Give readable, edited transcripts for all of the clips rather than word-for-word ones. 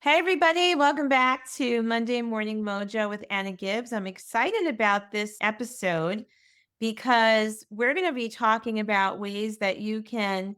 Hey, everybody, welcome back to Monday Morning Mojo with Anna Gibbs. I'm excited about this episode because we're going to be talking about ways that you can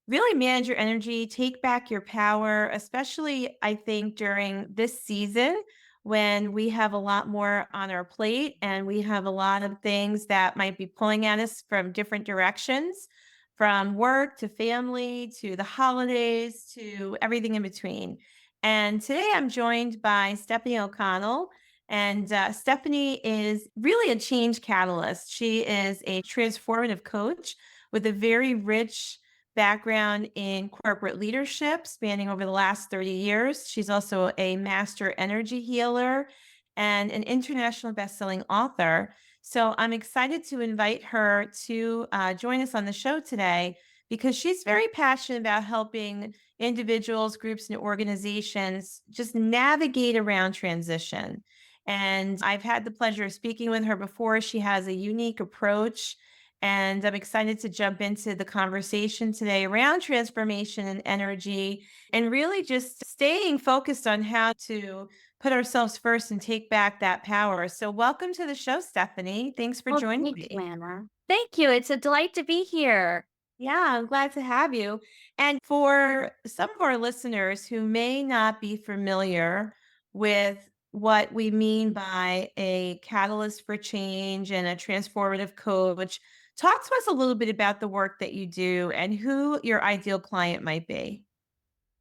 really manage your energy, take back your power, especially I think during this season when we have a lot more on our plate and we have a lot of things that might be pulling at us from different directions, from work to family to the holidays to everything in between. And today I'm joined by Stephanie O'Connell. And Stephanie is really a change catalyst. She is a transformative coach with a very rich background in corporate leadership spanning over the last 30 years. She's also a master energy healer and an international best-selling author. So I'm excited to invite her to join us on the show today because she's very passionate about helping individuals, groups, and organizations just navigate around transition. And I've had the pleasure of speaking with her before. She has a unique approach and I'm excited to jump into the conversation today around transformation and energy and really just staying focused on how to put ourselves first and take back that power. So, welcome to the show, Stephanie. Thanks for Well, joining thank you, me. Anna. Thank you. It's a delight to be here. Yeah, I'm glad to have you. And for some of our listeners who may not be familiar with what we mean by a catalyst for change and a transformative coach, talk to us a little bit about the work that you do and who your ideal client might be.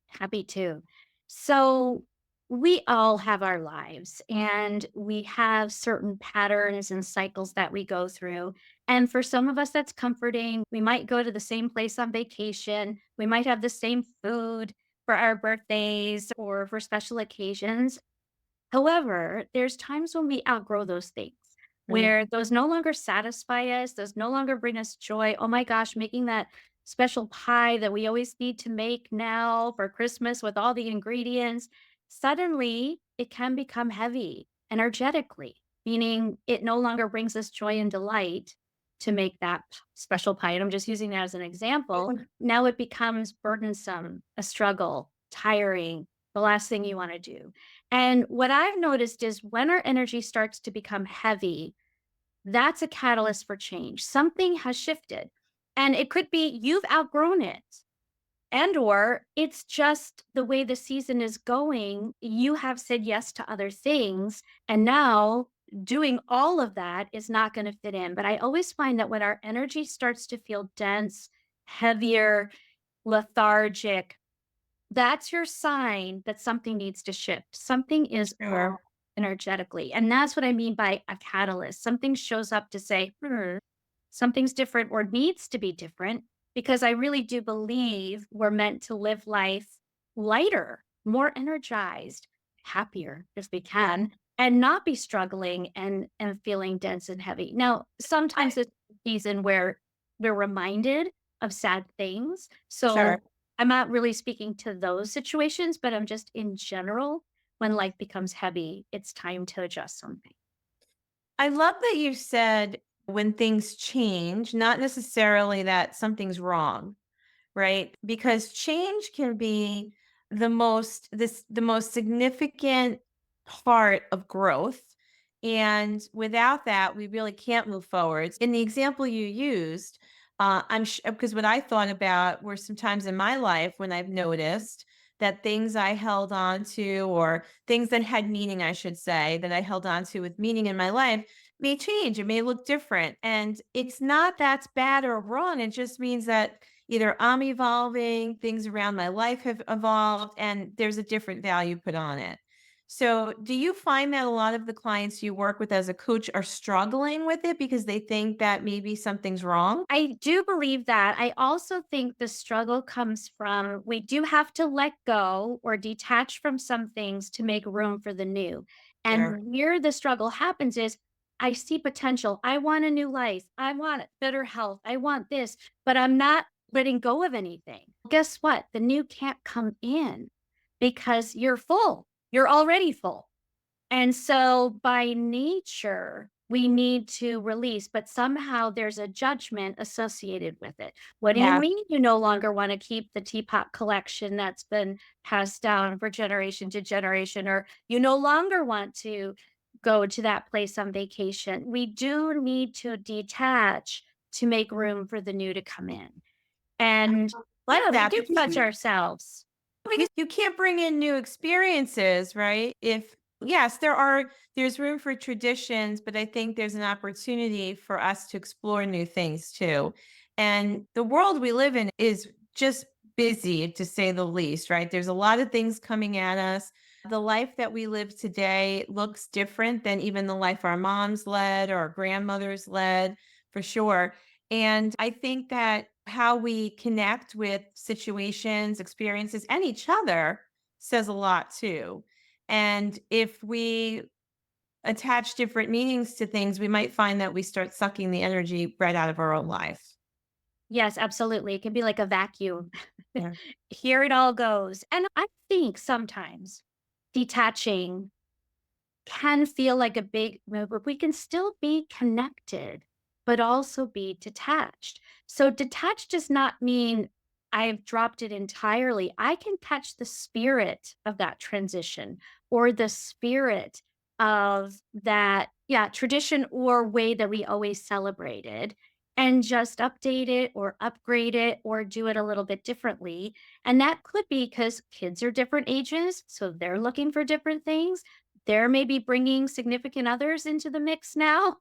Happy to. So, we all have our lives and we have certain patterns and cycles that we go through. And for some of us, that's comforting. We might go to the same place on vacation. We might have the same food for our birthdays or for special occasions. However, there's times when we outgrow those things Right. where those no longer satisfy us, those no longer bring us joy. Oh my gosh, making that special pie that we always need to make now for Christmas with all the ingredients, suddenly it can become heavy energetically, meaning it no longer brings us joy and delight to make that special pie. And I'm just using that as an example. Now it becomes burdensome, a struggle, tiring, the last thing you want to do. And what I've noticed is when our energy starts to become heavy, that's a catalyst for change. Something has shifted. And it could be you've outgrown it and or it's just the way the season is going. You have said yes to other things and now doing all of that is not going to fit in. But I always find that when our energy starts to feel dense, heavier, lethargic, that's your sign that something needs to shift. Something is off Sure. energetically. And that's what I mean by a catalyst. Something shows up to say, something's different or needs to be different because I really do believe we're meant to live life lighter, more energized, happier if we can, and not be struggling and feeling dense and heavy. Now, sometimes it's a season where we're reminded of sad things. Sure. So I'm not really speaking to those situations, but I'm just in general, when life becomes heavy, it's time to adjust something. I love that you said when things change, not necessarily that something's wrong, right? Because change can be the most significant part of growth. And without that, we really can't move forward. In the example you used, because what I thought about were some times in my life when I've noticed that things I held on to, or things that had meaning, I should say, that I held on to with meaning in my life may change. It may look different. And it's not that's bad or wrong. It just means that either I'm evolving, things around my life have evolved, and there's a different value put on it. So, do you find that a lot of the clients you work with as a coach are struggling with it because they think that maybe something's wrong? I do believe that. I also think the struggle comes from we do have to let go or detach from some things to make room for the new. Sure. And where the struggle happens is I see potential. I want a new life. I want better health. I want this, but I'm not letting go of anything. Guess what? The new can't come in because you're full. You're already full. And so by nature, we need to release, but somehow there's a judgment associated with it. What do you Yeah. mean you no longer want to keep the teapot collection that's been passed down for generation to generation, or you no longer want to go to that place on vacation? We do need to detach to make room for the new to come in. And Love yeah, we that do because judge ourselves. you can't bring in new experiences, right? If yes, there's room for traditions, but I think there's an opportunity for us to explore new things too. And the world we live in is just busy to say the least, right? There's a lot of things coming at us. The life that we live today looks different than even the life our moms led or our grandmothers led, for sure. And I think that how we connect with situations, experiences, and each other says a lot too. And if we attach different meanings to things, we might find that we start sucking the energy right out of our own life. Yes, absolutely. It can be like a vacuum. Yeah. Here it all goes. And I think sometimes detaching can feel like a big move, but we can still be connected, but also be detached. So, detached does not mean I've dropped it entirely. I can catch the spirit of that transition or the spirit of that, yeah, tradition or way that we always celebrated and just update it or upgrade it or do it a little bit differently. And that could be because kids are different ages. So, they're looking for different things. They're maybe bringing significant others into the mix now.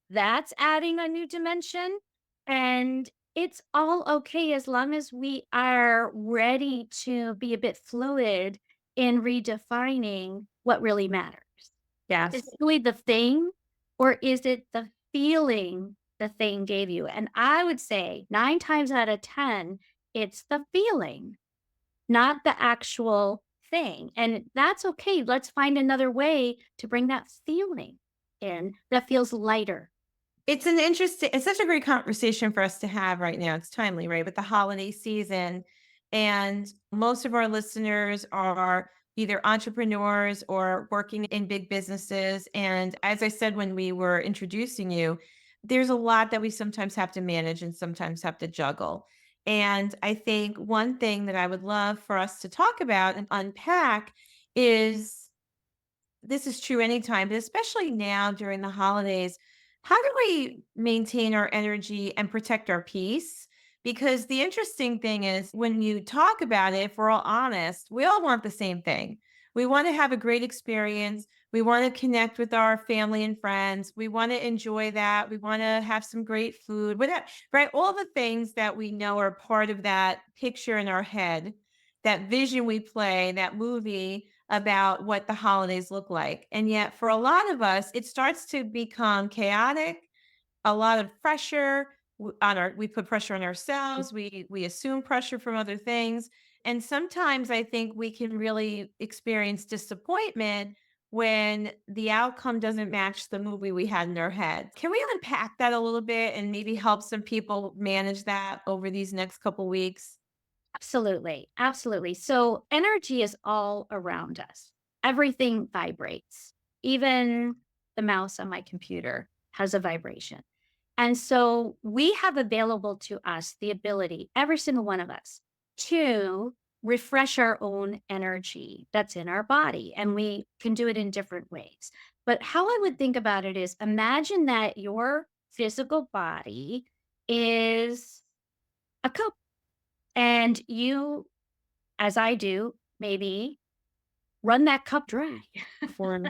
That's adding a new dimension, and it's all okay as long as we are ready to be a bit fluid in redefining what really matters. Is Yes. it really the thing, or is it the feeling the thing gave you? And I would say 9 times out of 10, it's the feeling, not the actual thing. And that's okay. Let's find another way to bring that feeling in that feels lighter. It's such a great conversation for us to have right now. It's timely, right? With the holiday season. And most of our listeners are either entrepreneurs or working in big businesses. And as I said when we were introducing you, there's a lot that we sometimes have to manage and sometimes have to juggle. And I think one thing that I would love for us to talk about and unpack is this is true anytime, but especially now during the holidays, how do we maintain our energy and protect our peace? Because the interesting thing is, when you talk about it, if we're all honest, we all want the same thing. We want to have a great experience. We want to connect with our family and friends. We want to enjoy that. We want to have some great food, whatever, right? All the things that we know are part of that picture in our head, that vision we play, that movie about what the holidays look like. And yet, for a lot of us, it starts to become chaotic, a lot of pressure on our we put pressure on ourselves, we assume pressure from other things. And sometimes I think we can really experience disappointment when the outcome doesn't match the movie we had in our head. Can we unpack that a little bit and maybe help some people manage that over these next couple weeks? Absolutely. Absolutely. So energy is all around us. Everything vibrates. Even the mouse on my computer has a vibration. And so we have available to us the ability, every single one of us, to refresh our own energy that's in our body. And we can do it in different ways. But how I would think about it is imagine that your physical body is a cup and you, as I do, maybe run that cup dry. For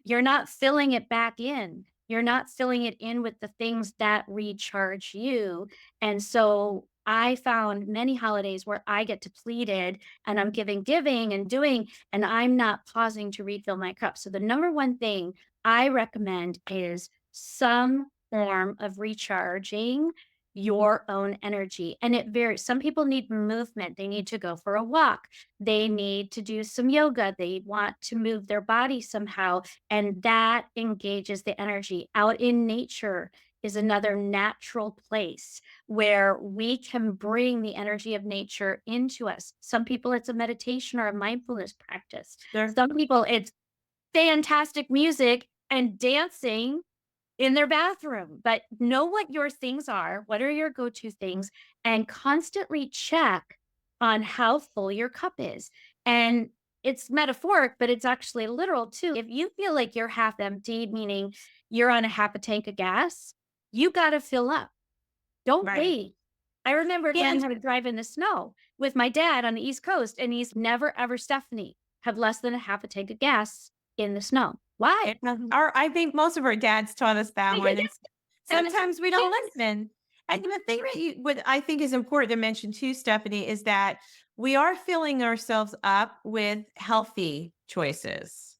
You're not filling it back in. You're not filling it in with the things that recharge you. And so I found many holidays where I get depleted and I'm giving and doing, and I'm not pausing to refill my cup. So the number one thing I recommend is some form of recharging your own energy. And it varies. Some people need movement. They need to go for a walk. They need to do some yoga. They want to move their body somehow. And that engages the energy. Out in nature is another natural place where we can bring the energy of nature into us. Some people, it's a meditation or a mindfulness practice. sure. Some people, it's fantastic music and dancing in their bathroom, but know what your things are. What are your go to things? And constantly check on how full your cup is. And it's metaphoric, but it's actually literal too. If you feel like you're half empty, meaning you're on a half a tank of gas, you got to fill up. Don't Right. wait. I remember learning And how to drive in the snow with my dad on the East Coast, and he's never ever, Stephanie, have less than a half a tank of gas in the snow. Why? I think most of our dads taught us that one, and And sometimes we don't listen. And the thing that what I think is important to mention too, Stephanie, is that we are filling ourselves up with healthy choices.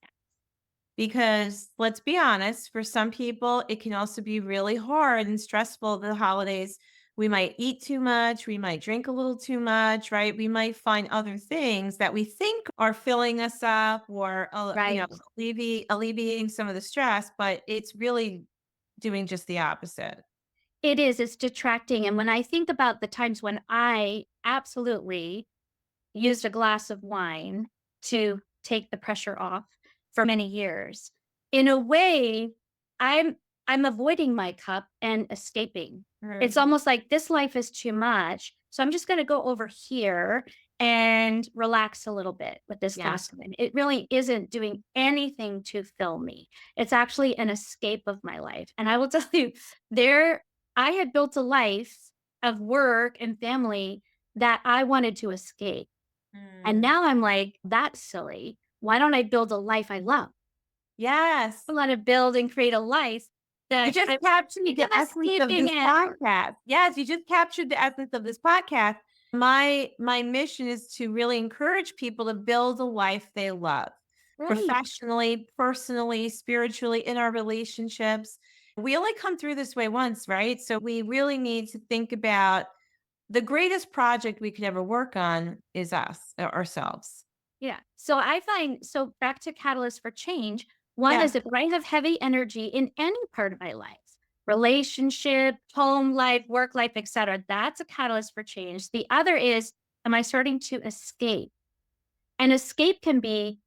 Because let's be honest, for some people, it can also be really hard and stressful the holidays. We might eat too much, we might drink a little too much, right? We might find other things that we think are filling us up or, right. alleviating some of the stress, but it's really doing just the opposite. It is, it's detracting. And when I think about the times when I absolutely used a glass of wine to take the pressure off for many years. In a way, I'm I'm avoiding my cup and escaping. It's Right. almost like this life is too much. So I'm just going to go over here and relax a little bit with this Yeah. glass of wine. It really isn't doing anything to fill me. It's actually an escape of my life. And I will tell you, there I had built a life of work and family that I wanted to escape. And Mm. now I'm like, "That's silly. Why don't I build a life I love? Yes. I wanna build and create a life You that just I'm captured the essence of escaping this it." podcast. Yes, you just captured the essence of this podcast. My mission is to really encourage people to build a life they love, Right. professionally, personally, spiritually, in our relationships. We only come through this way once, right? So we really need to think about the greatest project we could ever work on is us, ourselves. Yeah. So I find so back to catalyst for change, one Yeah. is if I have heavy energy in any part of my life, relationship, home life, work life, etcetera, that's a catalyst for change. The other is, am I starting to escape? And escape can be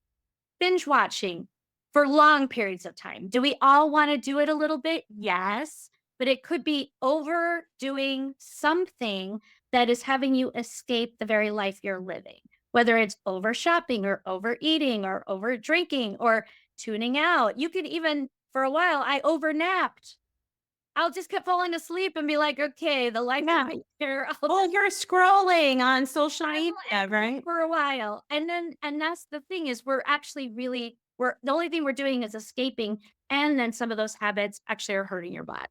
binge watching for long periods of time. Do we all want to do it a little bit? Yes. But it could be overdoing something that is having you escape the very life you're living, whether it's over shopping or overeating or over drinking or tuning out. You could even, for a while, I overnapped. I'll just keep falling asleep and be like, okay, the life is Yeah. here. Well, you're scrolling on social I media, will exit right? for a while. And that's the thing is we're actually really we're the only thing we're doing is escaping. And then some of those habits actually are hurting your body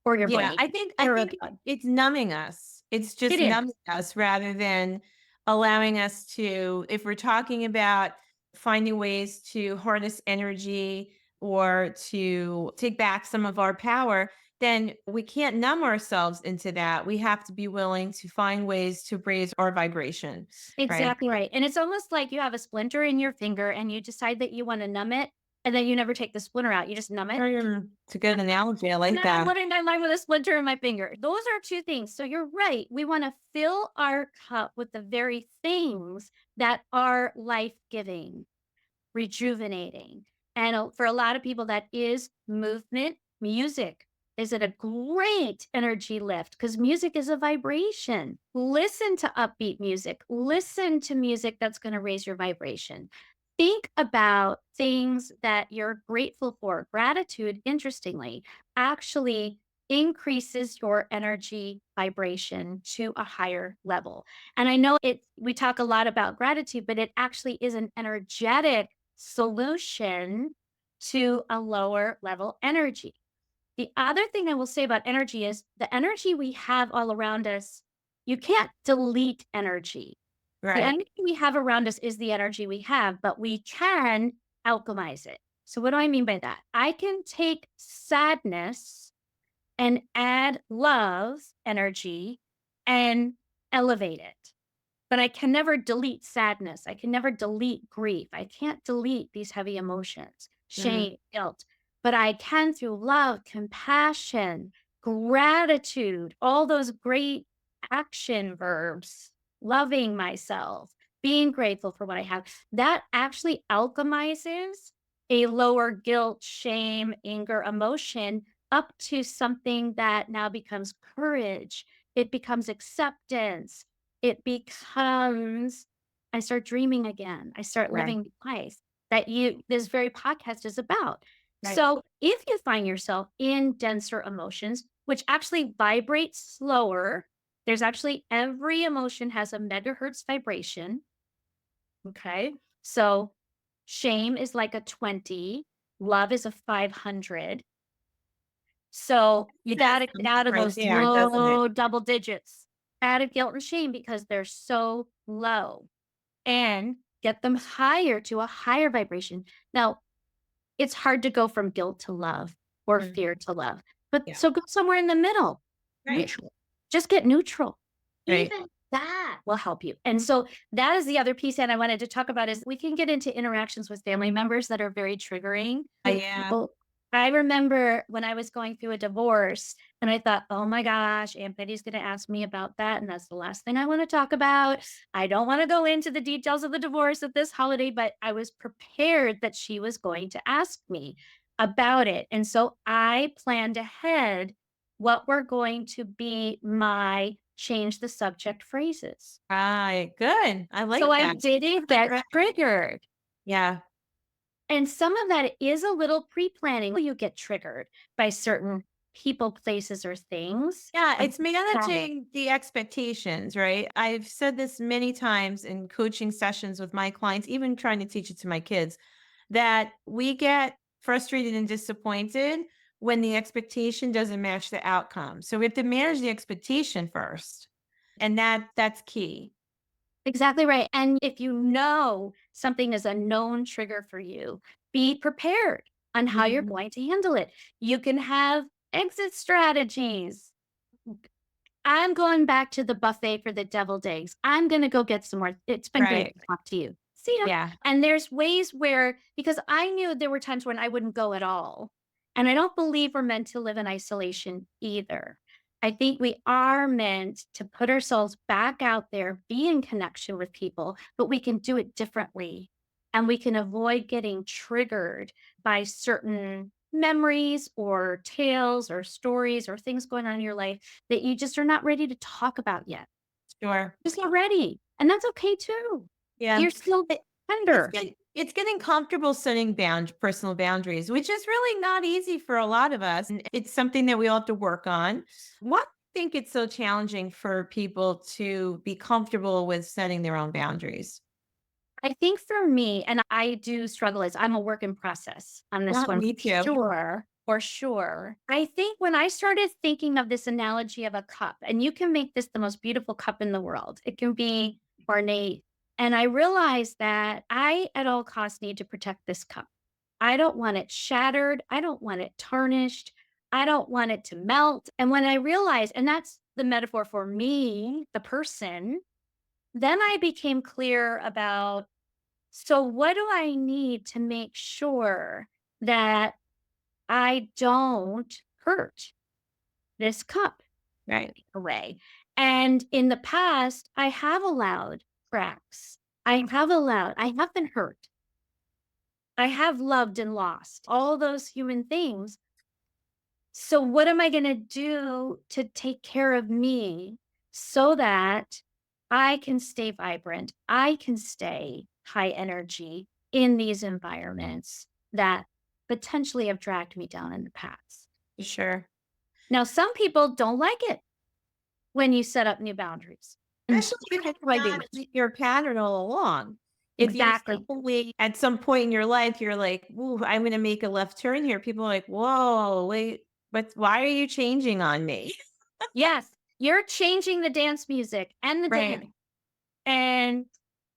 or your Yeah, brain. I think it's numbing us. It's It just is. numbing us rather than allowing us to if we're talking about finding ways to harness energy or to take back some of our power, then we can't numb ourselves into that. We have to be willing to find ways to raise our vibration, right? Exactly right. And it's almost like you have a splinter in your finger and you decide that you want to numb it, and then you never take the splinter out. You just numb it. It's a good analogy. I And like then I'm that. living my life with a splinter in my finger. Those are two things. So you're right. We want to fill our cup with the very things that are life giving, rejuvenating. And for a lot of people, that is movement. Music is it a great energy lift because music is a vibration. Listen to upbeat music. Listen to music that's going to raise your vibration. Think about things that you're grateful for. Gratitude, interestingly, actually increases your energy vibration to a higher level. And I know we talk a lot about gratitude, but it actually is an energetic solution to a lower level energy. The other thing I will say about energy is the energy we have all around us, you can't delete energy. The Right. energy we have around us is the energy we have, but we can alchemize it. So, what do I mean by that? I can take sadness and add love energy and elevate it. But I can never delete sadness. I can never delete grief. I can't delete these heavy emotions, Mhm. shame, guilt. But I can through love, compassion, gratitude, all those great action verbs, loving myself, being grateful for what I have. That actually alchemizes a lower guilt, shame, anger, emotion up to something that now becomes courage. It becomes acceptance. It becomes, I start dreaming again. I start Right. living life that this very podcast is about. Right. So if you find yourself in denser emotions, which actually vibrate slower, there's actually every emotion has a megahertz vibration. Okay. So shame is like a 20, love is a 500. So you Sense gotta get comes out of right those there, doesn't it? low double digits out of guilt and shame because they're so low, and get them higher to a higher vibration. Now, it's hard to go from guilt to love or Mhm. fear to love, but Yeah. so go somewhere in the middle, Right. neutral. Just get neutral. Right. Even that will help you. And so that is the other piece that I wanted to talk about is we can get into interactions with family members that are very triggering. For Yeah. example, I remember when I was going through a divorce and I thought, oh my gosh, Aunt Betty's going to ask me about that. And that's the last thing I want to talk about. I don't want to go into the details of the divorce at this holiday, but I was prepared that she was going to ask me about it. And so I planned ahead what were going to be my change the subject phrases. Right. Good. I So like I that. didn't get Right. triggered. Yeah. And some of that is a little pre-planning. You get triggered by certain people, places, or things. Yeah, I'm it's sorry. managing the expectations, right? I've said this many times in coaching sessions with my clients, even trying to teach it to my kids, that we get frustrated and disappointed when the expectation doesn't match the outcome. So we have to manage the expectation first. And that's key. Exactly right. And if you know something is a known trigger for you, be prepared on how you're Mhm. going to handle it. You can have exit strategies. I'm going back to the buffet for the deviled eggs. I'm gonna go get some more. It's been great Right. to talk to you. See ya. Yeah. And there's ways where because I knew there were times when I wouldn't go at all. And I don't believe we're meant to live in isolation either. I think we are meant to put ourselves back out there, be in connection with people, but we can do it differently. And we can avoid getting triggered by certain memories or tales or stories or things going on in your life that you just are not ready to talk about yet. Sure. Just not ready. And that's okay too. Yeah. You're still It, tender. it's getting comfortable setting personal boundaries, which is really not easy for a lot of us. And it's something that we all have to work on. What do you think it's so challenging for people to be comfortable with setting their own boundaries? I think for me, and I do struggle as I'm a work in process on this one, Me too. for sure. I think when I started thinking of this analogy of a cup, and you can make this the most beautiful cup in the world, it can be ornate. And I realized that I, at all costs, need to protect this cup. I don't want it shattered. I don't want it tarnished. I don't want it to melt. And when I realized, and that's the metaphor for me, the person, then I became clear about so, what do I need to make sure that I don't hurt this cup Right. away? And in the past, I have allowed cracks. I have been hurt. I have loved and lost all those human things. So, what am I going to do to take care of me so that I can stay vibrant? I can stay high energy in these environments that potentially have dragged me down in the past. Sure. Now, some people don't like it when you set up new boundaries. And Especially if what it's do I do? not your pattern all along. If you Exactly. suddenly, at some point in your life, you're like, "Ooh, I'm gonna make a left turn here." People are like, "Whoa, wait, but why are you changing on me?" Yes, you're changing the dance music and the dance. Right. And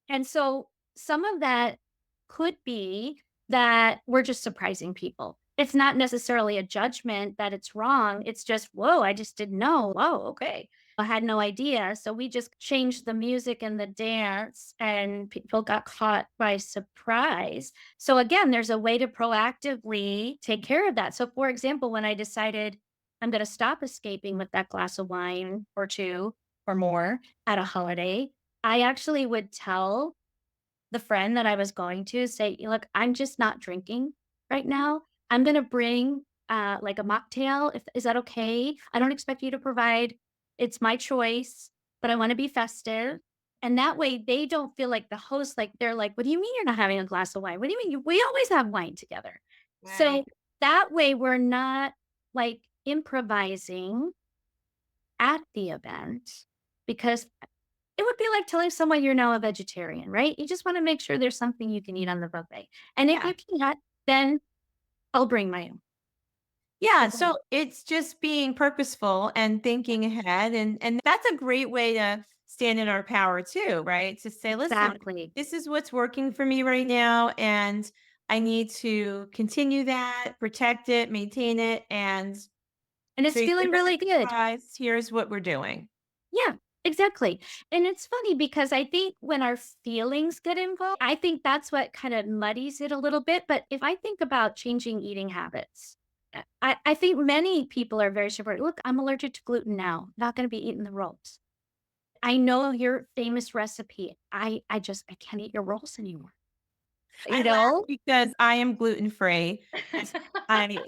And so some of that could be that we're just surprising people. It's not necessarily a judgment that it's wrong. It's just, whoa, I just didn't know. Whoa, okay. I had no idea. So we just changed the music and the dance, and people got caught by surprise. So, again, there's a way to proactively take care of that. So, for example, when I decided I'm going to stop escaping with that glass of wine or two or more at a holiday, I actually would tell the friend that I was going to say, "Look, I'm just not drinking right now. I'm gonna bring like a mocktail. If is that okay? I don't expect you to provide. It's my choice, but I want to be festive. And that way they don't feel like the host, like they're like, what do you mean you're not having a glass of wine? What do you mean? We always have wine together. So Right. that way we're not like improvising at the event because it would be like telling someone you're now a vegetarian, right? You just want to make sure there's something you can eat on the buffet. And if Yeah. you can't, then I'll bring my own. Yeah, It's so it's just being purposeful and thinking ahead, and that's a great way to stand in our power too, right? To say, "Listen, exactly. this is what's working for me right now, and I need to continue that, protect it, maintain it, and And so it's you're feeling gonna really be good. surprised. Here's what we're doing." Yeah, exactly. And it's funny because I think when our feelings get involved, I think that's what kind of muddies it a little bit. But if I think about changing eating habits, I think many people are very straightforward. Look, I'm allergic to gluten now. Not going to be eating the rolls. I know your famous recipe. I can't eat your rolls anymore. I You laugh know? because I am gluten free. I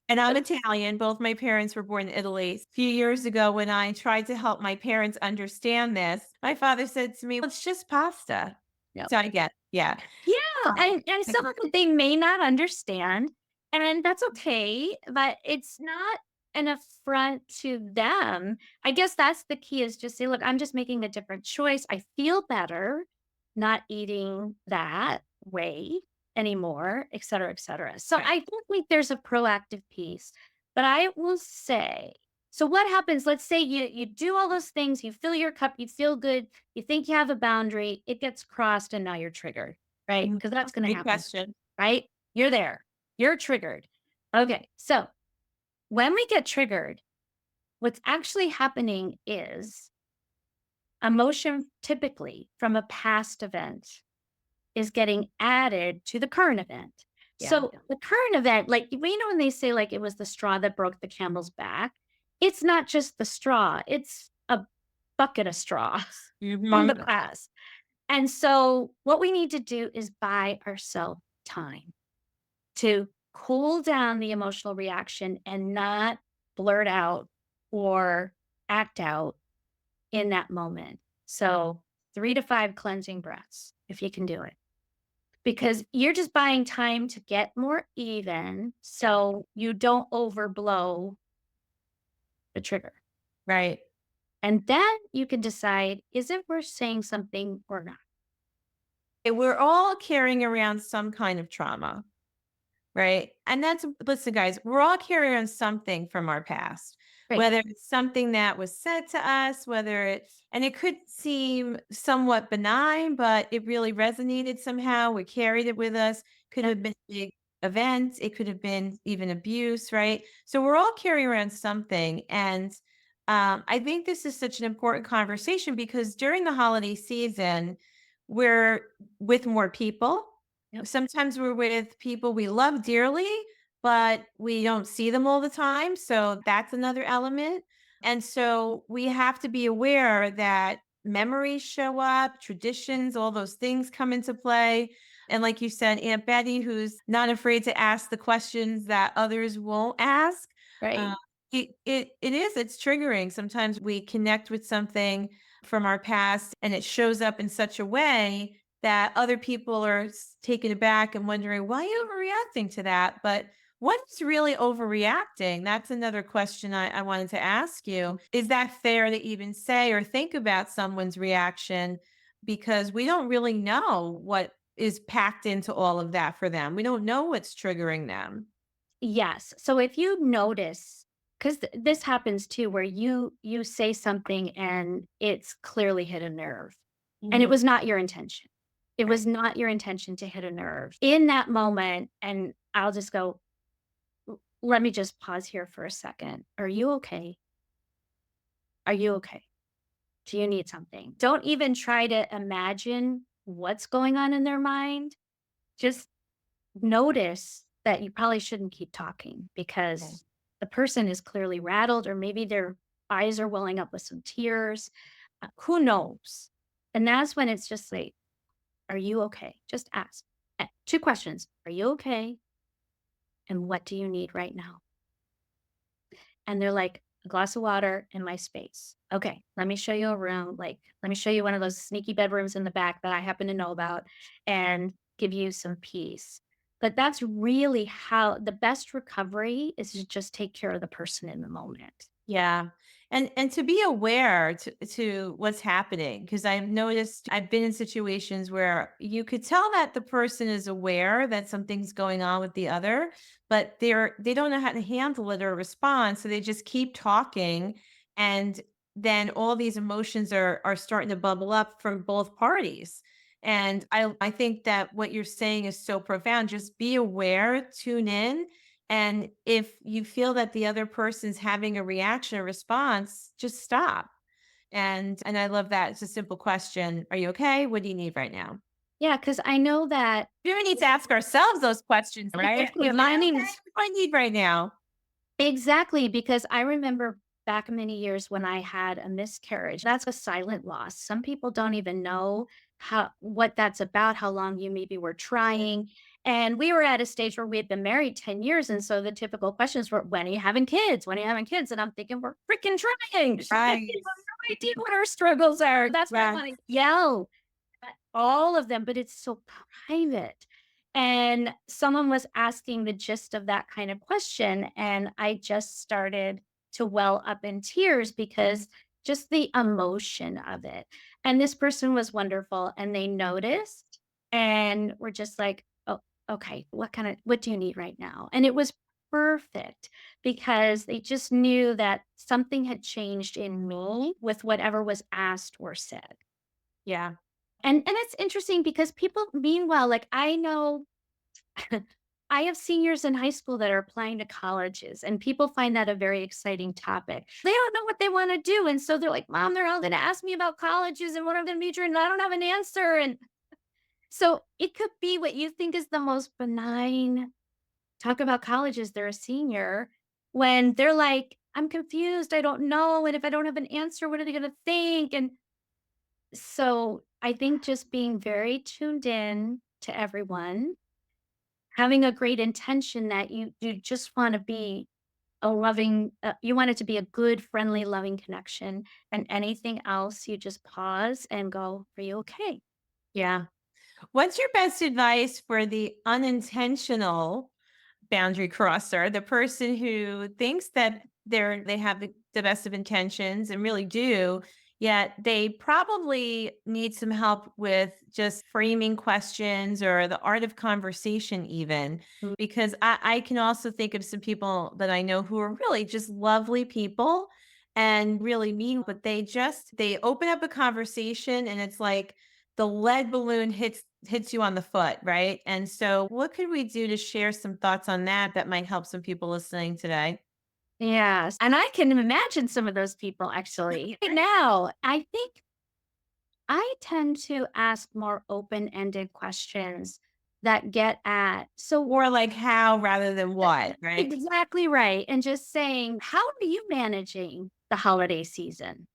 and I'm Italian. Both my parents were born in Italy. A few years ago, when I tried to help my parents understand this, my father said to me, "Well, it's just pasta." Yep. So I get, yeah. Yeah, and I some of it they may not understand, and that's okay, but it's not an affront to them. I guess that's the key is just say, "Look, I'm just making a different choice. I feel better not eating that way anymore," et cetera, et cetera. So Right. I think like there's a proactive piece, but I will say so what happens, let's say you do all those things, you fill your cup, you feel good, you think you have a boundary, it gets crossed, and now you're triggered. Right? Mhm. Because that's gonna Great happen, question. right? You're there. You're triggered. Okay, so when we get triggered, what's actually happening is emotion typically from a past event is getting added to the current event. Yeah. So the current event, like we know when they say like it was the straw that broke the camel's back, it's not just the straw, it's a bucket of straw from the Mhm. past. And so what we need to do is buy ourselves time to cool down the emotional reaction and not blurt out or act out in that moment. So, 3 to 5 cleansing breaths, if you can do it, because you're just buying time to get more even Yeah. so you don't overblow the trigger. Right. And then you can decide is it worth saying something or not? We're all carrying around some kind of trauma. Right? And that's listen, guys, we're all carrying on something from our past, Right. whether it's something that was said to us, whether it and it could seem somewhat benign, but it really resonated somehow. We carried it with us. Could Yep. have been a big event. It could have been even abuse, right? So we're all carrying around something. And I think this is such an important conversation because during the holiday season, we're with more people. Yep. Sometimes we're with people we love dearly, but we don't see them all the time. So that's another element. And so we have to be aware that memories show up, traditions, all those things come into play. And like you said, Aunt Betty, who's not afraid to ask the questions that others won't ask. Uh, Right. it's triggering. Sometimes we connect with something from our past and it shows up in such a way that other people are taken aback and wondering, why are you overreacting to that? But what's really overreacting? That's another question I wanted to ask you. Is that fair to even say or think about someone's reaction? Because we don't really know what is packed into all of that for them. We don't know what's triggering them. Yes. So if you notice, because this happens too, where you say something and it's clearly hit a nerve, and it Mhm. was not your intention. It Right. was not your intention to hit a nerve in that moment. And I'll just go, Let me just pause here for a second. Are you okay? Are you okay? Do you need something? Don't even try to imagine what's going on in their mind. Just notice that you probably shouldn't keep talking Okay. because the person is clearly rattled, or maybe their eyes are welling up with some tears. Who knows? And that's when it's just like, are you okay? Just ask. 2 questions. Are you okay? And what do you need right now? And they're like, "A glass of water in my space. Okay, let me show you a room. Like, let me show you one of those sneaky bedrooms in the back that I happen to know about and give you some peace." But that's really how the best recovery is to just take care of the person in the moment. Yeah. And to be aware to what's happening, because I've noticed I've been in situations where you could tell that the person is aware that something's going on with the other, but they don't know how to handle it or respond. So they just keep talking, and then all these emotions are starting to bubble up from both parties. And I think that what you're saying is so profound. Just be aware, tune in, and if you feel that the other person's having a reaction or response, just stop. And I love that. It's a simple question. Are you okay? What do you need right now? Yeah, because I know that We even need to ask ourselves those questions, right? exactly, Like, mine okay, is what do I need right now? exactly, because I remember back many years when I had a miscarriage. That's a silent loss. Some people don't even know how what that's about, how long you maybe were trying. And we were at a stage where we had been married 10 years. And so the typical questions were, when are you having kids? When are you having kids? And I'm thinking, we're freaking trying. You have Right. no idea what our struggles are. That's why I Right. want to yell at all of them, but it's so private. And someone was asking the gist of that kind of question, and I just started to well up in tears because just the emotion of it. And this person was wonderful, and they noticed and were just like, "Oh, okay, what do you need right now?" And it was perfect because they just knew that something had changed in me with whatever was asked or said. Yeah. And it's interesting because people meanwhile, like, I know I have seniors in high school that are applying to colleges, and people find that a very exciting topic. They don't know what they wanna do, and so they're like, "Mom, they're all gonna ask me about colleges and what I'm gonna major in, and I don't have an answer," and so it could be what you think is the most benign talk about colleges, they're a senior, when they're like, "I'm confused, I don't know, and if I don't have an answer, what are they gonna think?" And so I think just being very tuned in to everyone, having a great intention that you just want to be a loving, you want it to be a good, friendly, loving connection, and anything else, you just pause and go, "Are you okay?" Yeah. What's your best advice for the unintentional boundary crosser, the person who thinks that they have the best of intentions and really do, yet they probably need some help with just framing questions or the art of conversation even, Mm. because I can also think of some people that I know who are really just lovely people and really mean, but they open up a conversation and it's like the lead balloon hits you on the foot, right? And so what could we do to share some thoughts on that that might help some people listening today? Yes, and I can imagine some of those people actually. Right now, I think I tend to ask more open-ended questions that get at, so Or like how rather than what, right? exactly right, and just saying, "How are you managing the holiday season?"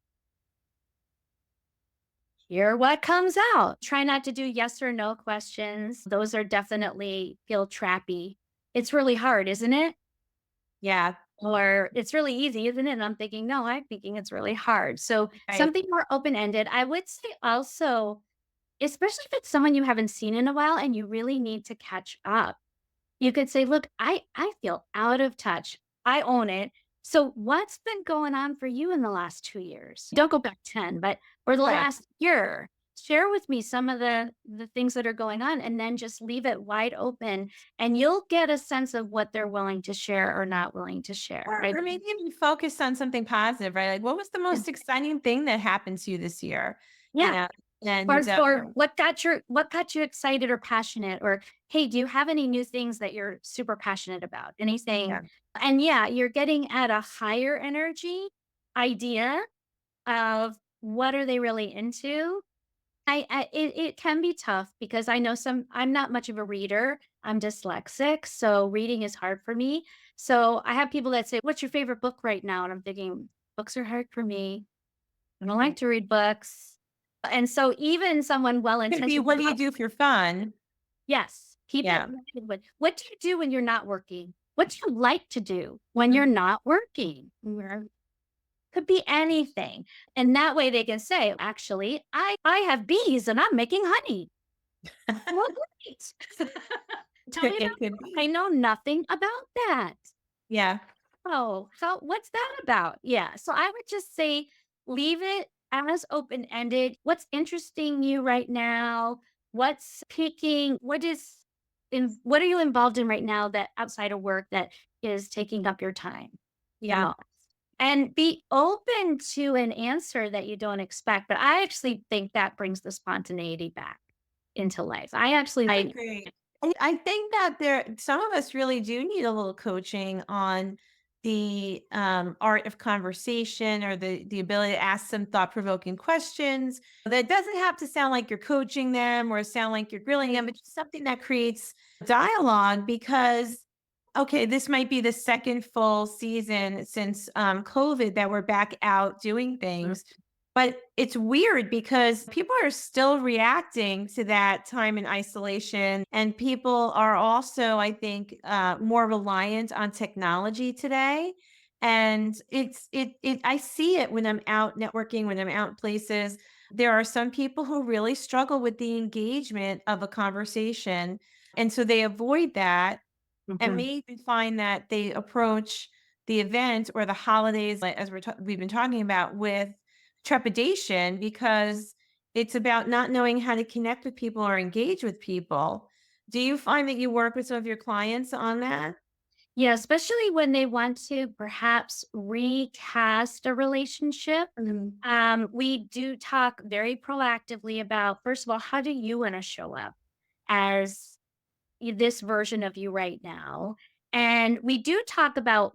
Hear what comes out. Try not to do yes or no questions. Those are definitely feel trappy. It's really hard, isn't it? Yeah, Or it's really easy, isn't it? And I'm thinking, no, I'm thinking it's really hard. So right. something more open ended. I would say also, especially if it's someone you haven't seen in a while and you really need to catch up. You could say, "Look, I feel out of touch. I own it. So what's been going on for you in the last 2 years?" Don't go back 10, but for the Right. last year, share with me some of the things that are going on, and then just leave it wide open, and you'll get a sense of what they're willing to share or not willing to share, right? Or maybe even focus on something positive, right? Like what was the Yeah. most exciting thing that happened to you this year? You Yeah. know, Or and or what got you excited or passionate? Or, "Hey, do you have any new things that you're super passionate about?" yeah, Anything, and yeah, you're getting at a higher energy idea of what are they really into. It can be tough because I know I'm not much of a reader. I'm dyslexic, so reading is hard for me. So I have people that say, "What's your favorite book right now?" And I'm thinking, "Books are hard for me. I don't like to read books." And so even someone could be well-intentioned, what do you do for fun? yes, keep it Yeah. light. What do you do when you're not working? What do you like to do when you're not working? Where could be anything. And that way they can say, actually, I have bees and I'm making honey. Well, great. Tell me about It could I be. know nothing about that. Yeah. Oh, so what's that about? Yeah. So I would just say leave it as open ended. What's interesting you right now? What's picking? What are you involved in right now that outside of work that is taking up your time the Yeah. most? And be open to an answer that you don't expect. But I actually think that brings the spontaneity back into life. I actually I like agree. And I think that some of us really do need a little coaching on the art of conversation or the ability to ask some thought-provoking questions. That doesn't have to sound like you're coaching them or sound like you're grilling them, but just something that creates dialogue because okay, this might be the second full season since COVID that we're back out doing things. But it's weird because people are still reacting to that time in isolation, and people are also, I think, more reliant on technology today. And I see it when I'm out networking, when I'm out places. There are some people who really struggle with the engagement of a conversation, and so they avoid that and Mhm. may even find that they approach the event or the holidays, like, as we've been talking about, with trepidation because it's about not knowing how to connect with people or engage with people. Do you find that you work with some of your clients on that? Yeah, especially when they want to perhaps recast a relationship. We do talk very proactively about, first of all, how do you want to show up as this version of you right now? And we do talk about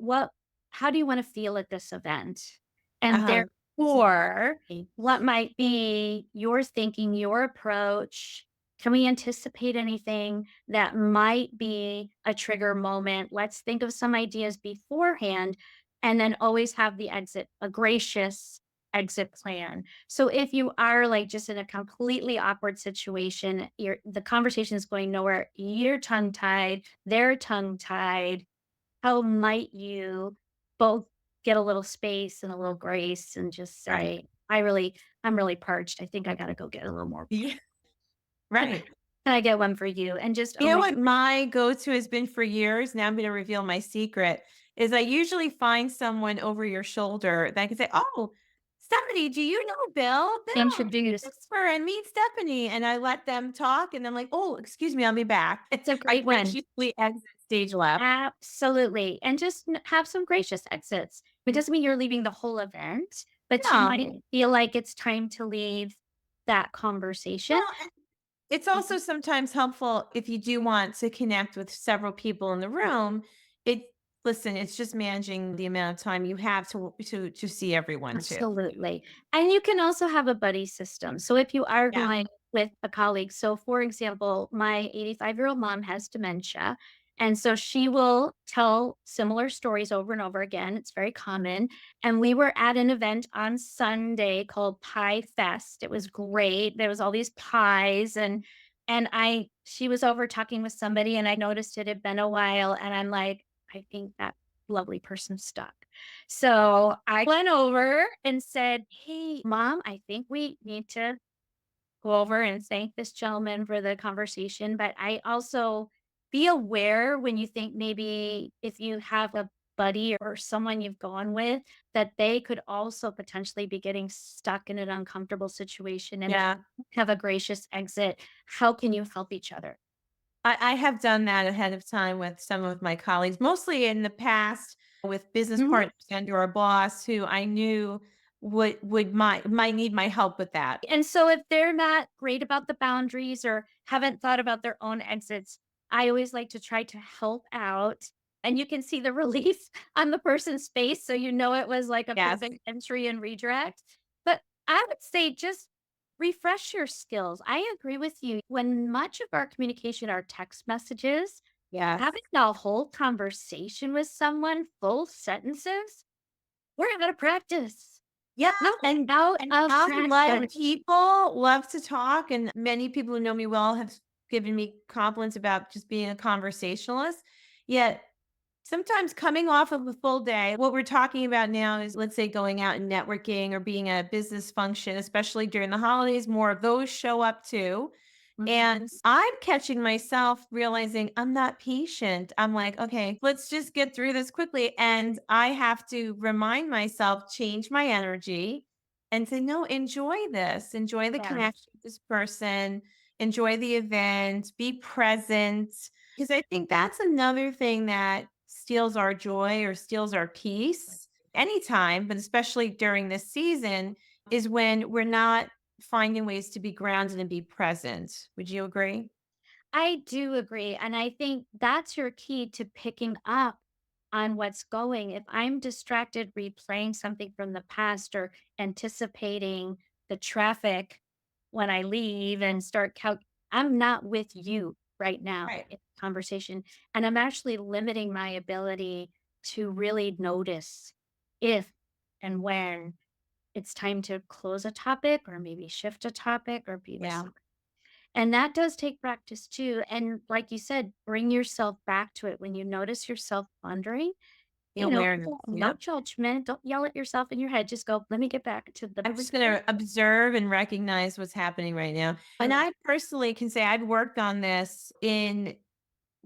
how do you want to feel at this event? And Uh-huh. therefore, what might be your thinking, your approach? Can we anticipate anything that might be a trigger moment? Let's think of some ideas beforehand and then always have a gracious exit plan. So if you are like just in a completely awkward situation, the conversation is going nowhere, you're tongue tied, they're tongue tied. How might you both get a little space and a little grace and just Right. say, I'm really parched. I think I gotta go get a little more. Yeah. Can Right. I get one for you? And just, You oh know my, what my go-to has been for years? Now I'm going to reveal my secret. Is I usually find someone over your shoulder that I can say, "Oh, Stephanie, do you know Bill? Bill, introduce. Christopher, and meet Stephanie." And I let them talk, and I'm like, "Oh, excuse me, I'll be back." It's a I great one. graciously exit stage left. Absolutely, and just have some gracious exits. It doesn't mean you're leaving the whole event, but you might No, feel like it's time to leave that conversation. well, and it's also sometimes helpful if you do want to connect with several people in the room. It listen, it's just managing the amount of time you have to see everyone too. Absolutely. And you can also have a buddy system. So if you are Yeah. going with a colleague, so for example, my 85-year-old mom has dementia. And so she will tell similar stories over and over again. It's very common. And we were at an event on Sunday called Pie Fest. It was great. There was all these pies and she was over talking with somebody and I noticed it had been a while and I'm like, I think that lovely person stuck. So I went over and said, "Hey, mom, I think we need to go over and thank this gentleman for the conversation. But I also be aware when you think maybe if you have a buddy or someone you've gone with, that they could also potentially be getting stuck in an uncomfortable situation and Yeah. have a gracious exit. How can you help each other?" I have done that ahead of time with some of my colleagues, mostly in the past with business Mhm. partners and or a boss who I knew would might need my help with that. And so if they're not great about the boundaries or haven't thought about their own exits, I always like to try to help out. And you can see the relief on the person's face. So you know it was like a Yes. perfect entry and redirect. But I would say just refresh your skills. I agree with you. When much of our communication are text messages, Yes. having a whole conversation with someone, full sentences, we're out of practice. Yeah, No, out and of I let practice. people love to talk, and many people who know me well have given me compliments about just being a conversationalist. Yet Sometimes coming off of a full day, what we're talking about now is, let's say, going out and networking or being at a business function, especially during the holidays, more of those show up too. Mhm. And I'm catching myself realizing I'm not patient. I'm like, okay, let's just get through this quickly. And I have to remind myself, change my energy and say, no, enjoy this, enjoy the Yes. connection with this person, enjoy the event, be present. Because I think that's another thing that steals our joy or steals our peace anytime, but especially during this season, is when we're not finding ways to be grounded and be present. Would you agree? I do agree. And I think that's your key to picking up on what's going. If I'm distracted replaying something from the past or anticipating the traffic when I leave and I'm not with you right now Right. in conversation. And I'm actually limiting my ability to really notice if and when it's time to close a topic or maybe shift a topic or be with Yeah. someone. And that does take practice too. And like you said, bring yourself back to it when you notice yourself wandering. The No awareness. no Yep. judgment. Don't yell at yourself in your head. Just go, let me get back to the I'm just going spirit. to observe and recognize what's happening right now. And I personally can say I've worked on this in,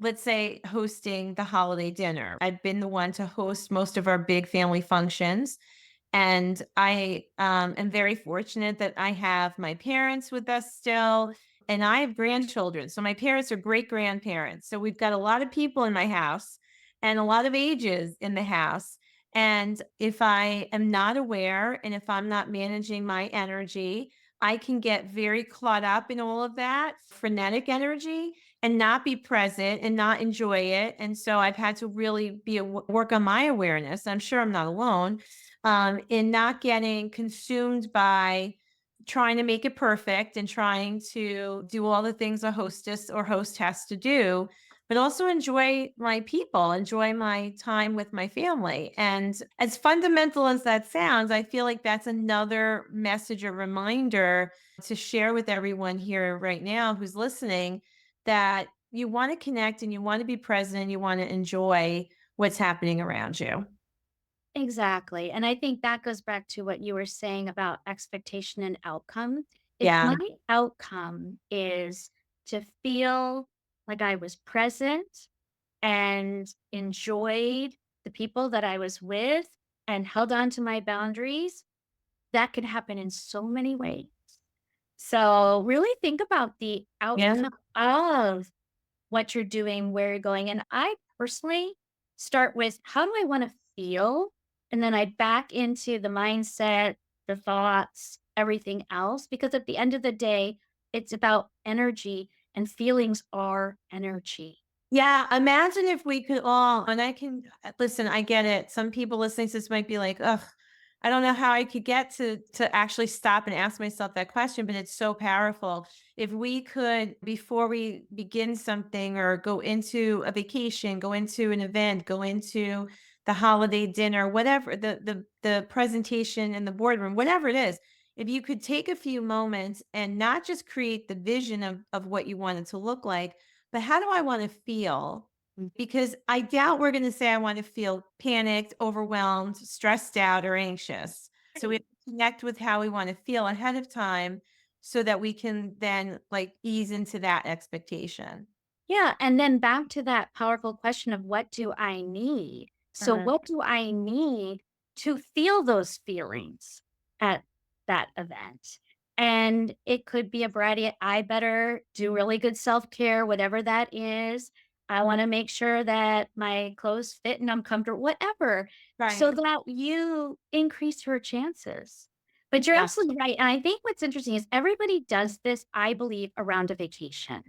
let's say, hosting the holiday dinner. I've been the one to host most of our big family functions. And I am very fortunate that I have my parents with us still, and I have grandchildren. So my parents are great grandparents. So we've got a lot of people in my house and a lot of ages in the house. And if I am not aware and if I'm not managing my energy, I can get very caught up in all of that frenetic energy and not be present and not enjoy it. And so I've had to really work on my awareness. I'm sure I'm not alone in not getting consumed by trying to make it perfect and trying to do all the things a hostess or host has to do, but also enjoy my people, enjoy my time with my family. And as fundamental as that sounds, I feel like that's another message or reminder to share with everyone here right now who's listening that you want to connect and you want to be present and you want to enjoy what's happening around you. Exactly. And I think that goes back to what you were saying about expectation and outcome. If Yeah. my outcome is to feel like I was present and enjoyed the people that I was with and held on to my boundaries, that can happen in so many ways. So really think about the Yeah. outcome of what you're doing, where you're going. And I personally start with how do I want to feel? And then I back into the mindset, the thoughts, everything else. Because at the end of the day, it's about energy and feelings are energy. Yeah, imagine if we could all, and I can listen, I get it. Some people listening to this might be like, "Ugh, I don't know how I could get to actually stop and ask myself that question," but it's so powerful. If we could, before we begin something or go into a vacation, go into an event, go into the holiday dinner, whatever, the presentation in the boardroom, whatever it is, if you could take a few moments and not just create the vision of what you want it to look like, but how do I want to feel? Because I doubt we're going to say I want to feel panicked, overwhelmed, stressed out, or anxious. So we have to connect with how we want to feel ahead of time so that we can then like ease into that expectation. Yeah, and then back to that powerful question of what do I need? So Uh-huh. what do I need to feel those feelings at that event? And it could be a variety. I better do really good self-care, whatever that is. I want to make sure that my clothes fit and I'm comfortable, whatever, so Right. that you increase your chances. But you're Yeah. absolutely right. And I think what's interesting is everybody does this, I believe, around a vacation.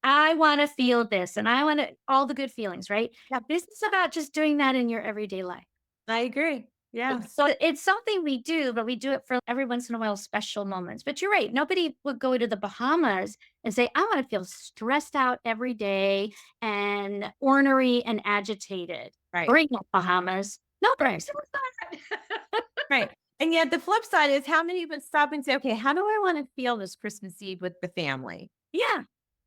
I wanna feel this, and I wanna all the good feelings, right? Yeah. This is about just doing that in your everyday life. I agree. Yes. So it's something we do, but we do it for every once in a while special moments. But you're right, nobody would go to the Bahamas and say, "I wanna feel stressed out every day and ornery and agitated." Right. Bring up Bahamas. Nobody. Right. And yet the flip side is how many of us stop and say, okay, how do I want to feel this Christmas Eve with the family? Yeah.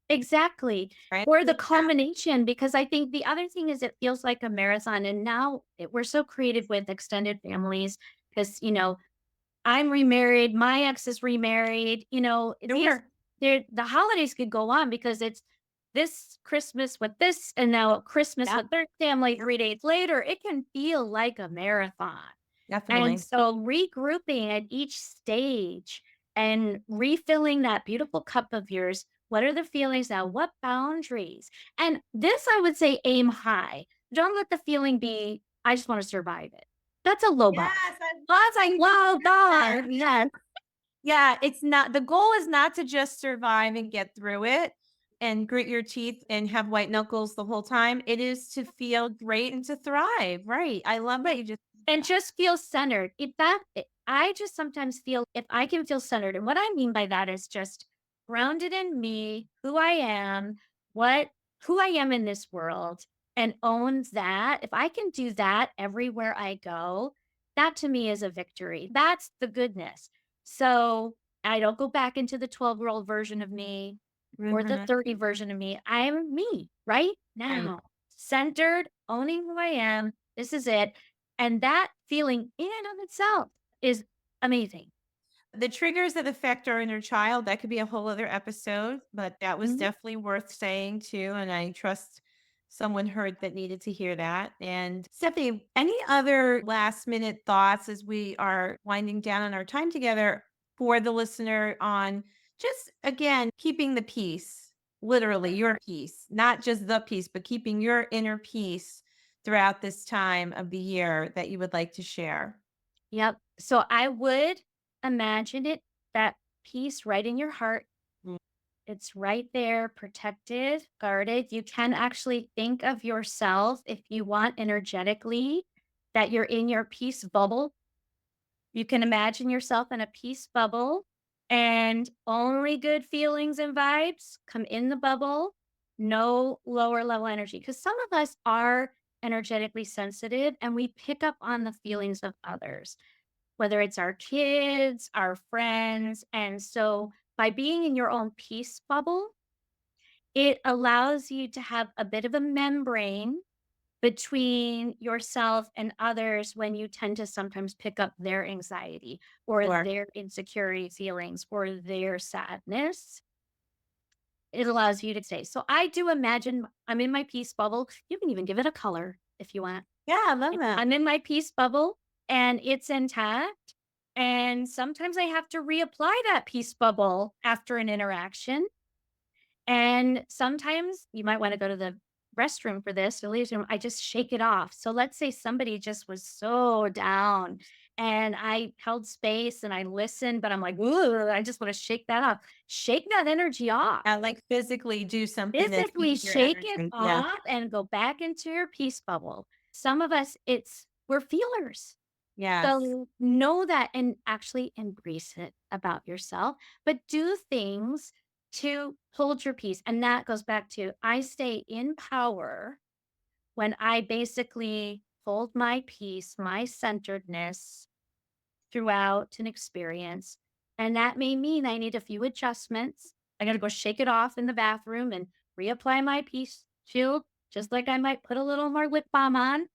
Exactly. right? Or the culmination, because I think the other thing is it feels like a marathon. And now we're so creative with extended families because, I'm remarried, my ex is remarried, Sure. the holidays could go on because it's this Christmas with this and now Christmas Yeah, with their family 3 days later. It can feel like a marathon. And definitely. so regrouping at each stage and refilling that beautiful cup of yours. What are the feelings now? What boundaries? And this, I would say, aim high. Don't let the feeling be, I just want to survive it. That's a low bar. Yes, I I was like, wow, that. God, yes. Yeah, it's not the goal is not to just survive and get through it and grit your teeth and have white knuckles the whole time. It is to feel great and to thrive. Right. I love that Right. you just And just feel centered. I just sometimes feel if I can feel centered. And what I mean by that is just grounded in me, who I am, what, who I am in this world, and owns that. If I can do that everywhere I go, that to me is a victory. That's the goodness. So I don't go back into the 12-year-old version of me or the Mhm. 30 version of me. I'm me right Right. now, centered, owning who I am. This is it. And that feeling in and of itself is amazing. The triggers that affect our inner child, that could be a whole other episode, but that was Mhm. definitely worth saying too. And I trust someone heard that needed to hear that. And Stephanie, any other last minute thoughts as we are winding down on our time together for the listener on just again, keeping the peace, literally your peace, not just the peace, but keeping your inner peace throughout this time of the year that you would like to share? Yep. So I would imagine it, that peace right in your heart. It's right there, protected, guarded. You can actually think of yourself if you want energetically that you're in your peace bubble. You can imagine yourself in a peace bubble and only good feelings and vibes come in the bubble, no lower level energy. Because some of us are energetically sensitive and we pick up on the feelings of others, whether it's our kids, our friends. And so by being in your own peace bubble, it allows you to have a bit of a membrane between yourself and others when you tend to sometimes pick up their anxiety or Sure. their insecurity feelings or their sadness. It allows you to stay. So I do imagine I'm in my peace bubble. You can even give it a color if you want. Yeah, I love that. I'm in my peace bubble and it's intact. And sometimes I have to reapply that peace bubble after an interaction, and sometimes you might wanna go to the restroom for this, or leave room. I just shake it off. So let's say somebody just was so down and I held space and I listened, but I'm like, "Ooh, I just wanna shake that off." Shake that energy off. Yeah, like, physically do something that Physically keeps your shake it energy. Yeah. off and go back into your peace bubble. Some of us, we're feelers. Yes. So know that and actually embrace it about yourself, but do things to hold your peace. And that goes back to I stay in power when I basically hold my peace, my centeredness throughout an experience. And that may mean I need a few adjustments. I got to go shake it off in the bathroom and reapply my peace shield, just like I might put a little more lip balm on.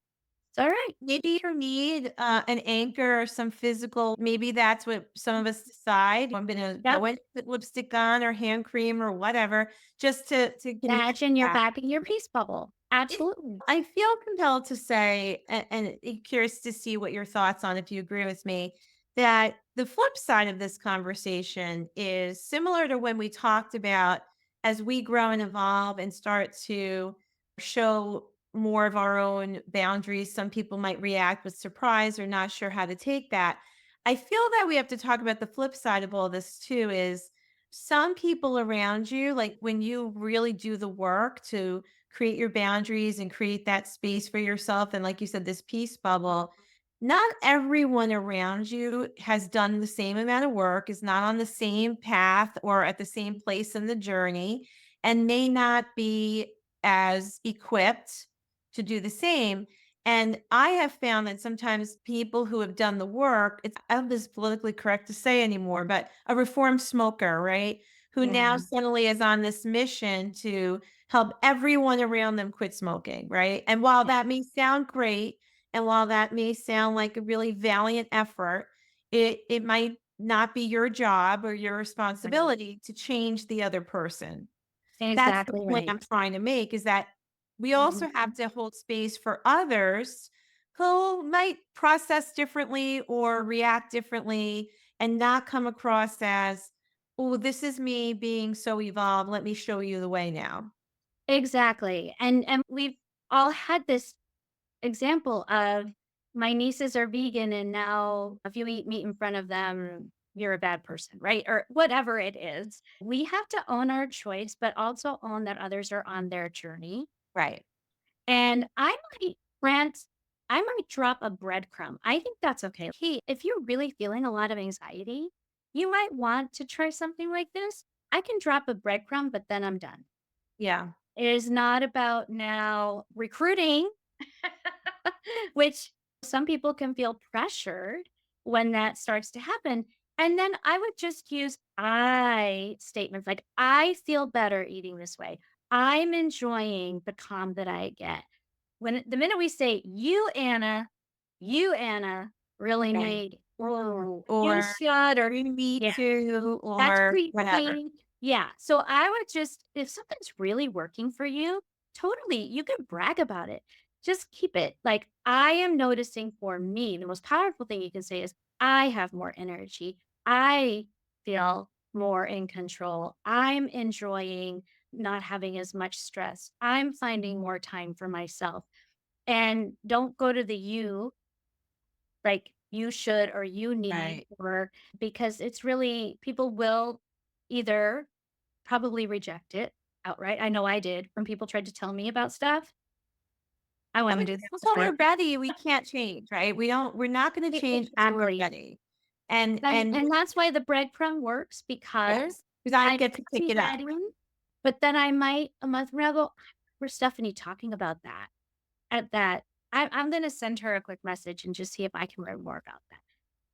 It's all right. Maybe you need, an anchor or some physical maybe that's what some of us decide. I'm gonna Yep. go and put lipstick on or hand cream or whatever just to connect Imagine you're that. back in your peace bubble. It Absolutely. I feel compelled to say, and curious to see what your thoughts on if you agree with me, that the flip side of this conversation is similar to when we talked about as we grow and evolve and start to show more of our own boundaries. Some people might react with surprise or not sure how to take that. I feel that we have to talk about the flip side of all this too is some people around you, like when you really do the work to create your boundaries and create that space for yourself. And like you said, this peace bubble, not everyone around you has done the same amount of work, is not on the same path or at the same place in the journey, and may not be as equipped to do the same. And I have found that sometimes people who have done the work, it's I don't know if this is politically correct to say anymore, but a reformed smoker, right? who now Yeah, suddenly is on this mission to help everyone around them quit smoking, right? And while yeah, that may sound great, and while that may sound like a really valiant effort, it might not be your job or your right. responsibility to change the other person. That's the Exactly point right. I'm trying to make, is that we Mhm. also have to hold space for others who might process differently or react differently and not come across as, "Oh, this is me being so evolved. Let me show you the way now." Exactly, and we've all had this example of my nieces are vegan, and now if you eat meat in front of them, you're a bad person, right? Or whatever it is. We have to own our choice, but also own that others are on their journey. Right. And I might rant, I might drop a breadcrumb. I think that's okay. Hey, if you're really feeling a lot of anxiety, you might want to try something like this. I can drop a breadcrumb, but then I'm done. Yeah. It is not about now recruiting, which some people can feel pressured when that starts to happen. And then I would just use I statements like, I feel better eating this way. I'm enjoying the calm that I get. The minute we say, you, Anna, really Right. need, oh, you Or should, or me yeah, too, that's or whatever. preaching. Yeah. So I would just, if something's really working for you, totally, you can brag about it. Just keep it. Like, I am noticing for me, the most powerful thing you can say is, I have more energy. I feel more in control. I'm enjoying not having as much stress. I'm finding more time for myself. And don't go to the you, like you should or you need, Right. or because it's really, people will either probably reject it outright. I know I did when people tried to tell me about stuff. I Yeah, wouldn't but do that until we're before. ready, we can't change, right? We're not gonna change until we're Exactly. ready. And And and and that's why the breadcrumb works yeah, because because I I get to might pick be it up. ready, but then I might a month from now go, "Where's Stephanie talking about that?" At that, I'm gonna send her a quick message and just see if I can learn more about that.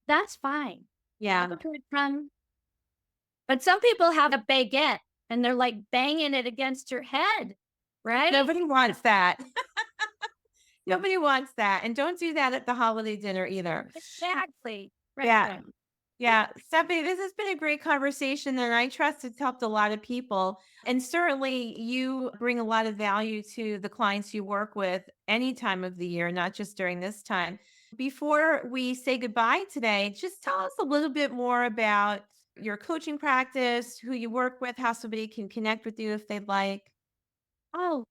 That's fine. Drop a Yeah. breadcrumb. But some people have a baguette and they're like banging it against your head, right? Nobody wants that. Nobody wants that, and don't do that at the holiday dinner either. Exactly. Yeah. Breadcrumb. Yeah, Stephanie, this has been a great conversation, and I trust it's helped a lot of people. And certainly, you bring a lot of value to the clients you work with any time of the year, not just during this time. Before we say goodbye today, just tell us a little bit more about your coaching practice, who you work with, how somebody can connect with you if they'd like. Oh,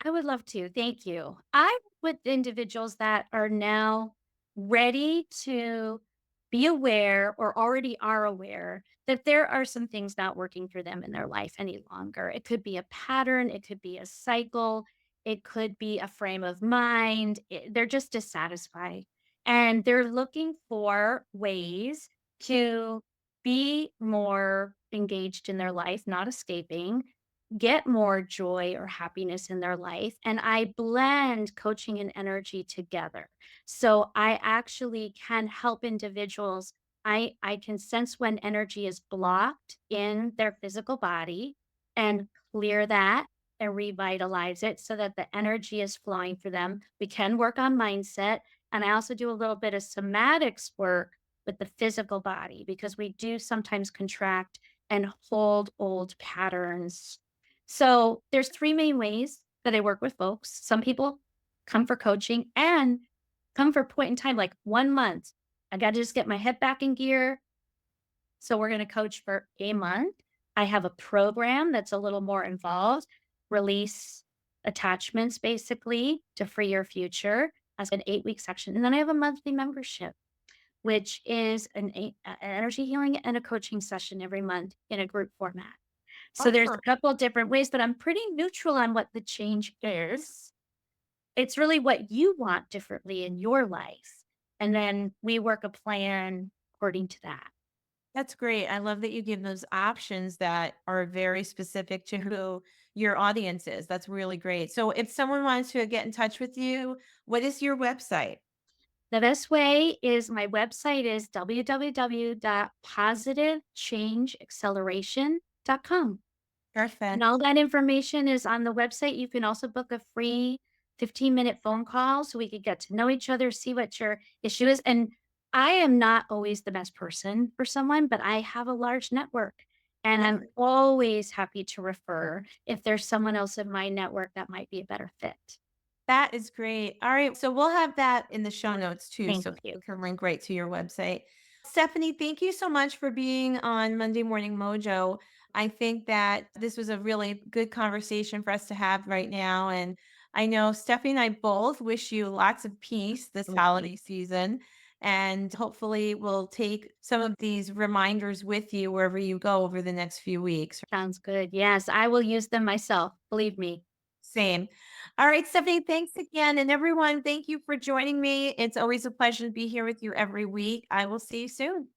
I would love to. Thank you. I work with individuals that are now ready to be aware or already are aware that there are some things not working for them in their life any longer. It could be a pattern, it could be a cycle, it could be a frame of mind. They're just dissatisfied and they're looking for ways to be more engaged in their life, not escaping, get more joy or happiness in their life. And I blend coaching and energy together. So I actually can help individuals. I can sense when energy is blocked in their physical body and clear that and revitalize it so that the energy is flowing for them. We can work on mindset. And I also do a little bit of somatics work with the physical body because we do sometimes contract and hold old patterns. So there's 3 main ways that I work with folks. Some people come for coaching and come for a point in time, like 1 month. I gotta just get my head back in gear. So we're gonna coach for a month. I have a program that's a little more involved, release attachments basically to free your future as an 8-week section. And then I have a monthly membership, which is an energy healing and a coaching session every month in a group format. So there's a Awesome. couple of different ways, but I'm pretty neutral on what the change is. It's really what you want differently in your life. And then we work a plan according to that. That's great. I love that you give those options that are very specific to who your audience is. That's really great. So, if someone wants to get in touch with you, what is your website? The best way is my website is www.positivechangeacceleration.com. And Perfect. all that information is on the website. You can also book a free 15-minute phone call so we could get to know each other, see what your issue is. And I am not always the best person for someone, but I have a large network. And I'm always happy to refer if there's someone else in my network that might be a better fit. That is great. All right. So we'll have that in the show notes too. Thank So you. people can link right to your website. Stephanie, thank you so much for being on Monday Morning Mojo. I think that this was a really good conversation for us to have right now. And I know Stephanie and I both wish you lots of peace this holiday season. And hopefully, we'll take some of these reminders with you wherever you go over the next few weeks. Sounds good. Yes, I will use them myself. Believe me. Same. All right, Stephanie, thanks again. And everyone, thank you for joining me. It's always a pleasure to be here with you every week. I will see you soon.